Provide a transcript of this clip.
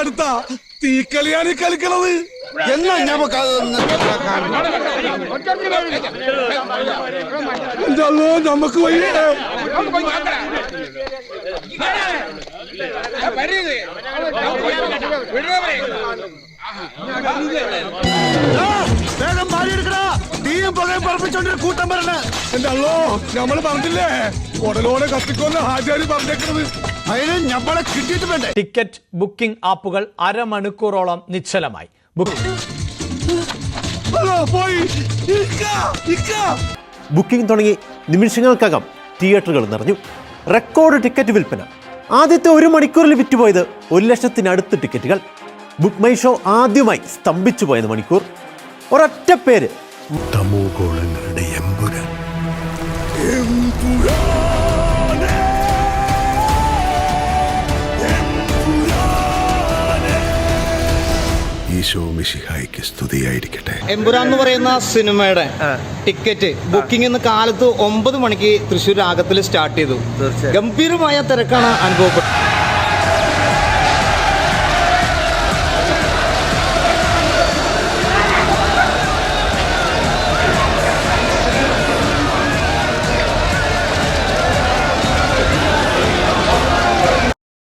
അടുത്ത തീക്കളിയാണ് കളിക്കണത്. എന്നാ നമുക്ക് വയ്യേ. കൂട്ടം പറഞ്ഞ എന്റെ അല്ലോ നമ്മള് പറഞ്ഞില്ലേ ഉടലോടെ കത്തിക്കോന്ന് ഹാജാരി പറഞ്ഞേക്കുന്നത്. അതിന് നമ്മളെ കിട്ടിയിട്ട് വേണ്ടേ. ടിക്കറ്റ് ബുക്കിംഗ് ആപ്പുകൾ അരമണിക്കൂറോളം നിശ്ചലമായി. ബുക്കിംഗ് തുടങ്ങി നിമിഷങ്ങൾക്കകം തിയേറ്ററുകൾ നിറഞ്ഞു. റെക്കോർഡ് ടിക്കറ്റ് വിൽപ്പന. ആദ്യത്തെ 1 മണിക്കൂറിൽ വിറ്റുപോയത് 1,00,000 ടിക്കറ്റുകൾ. ബുക്ക് മൈ ഷോ ആദ്യമായി സ്തംഭിച്ചു പോയത് മണിക്കൂർ. ഒരൊറ്റ പേര്, തമോഗോളങ്ങളുടെ എമ്പുരാൻ. ഈശോ മിശിഹായ്ക്ക് സ്തുതിയായിരിക്കട്ടെ. എമ്പുരാൻ എന്ന് പറയുന്ന സിനിമയുടെ ടിക്കറ്റ് ബുക്കിംഗ് ഇന്ന് കാലത്ത് 9 മണിക്ക് തൃശ്ശൂർ രാഗത്തിൽ സ്റ്റാർട്ട് ചെയ്തു. ഗംഭീരമായ തിരക്കാണ് അനുഭവപ്പെട്ടത്.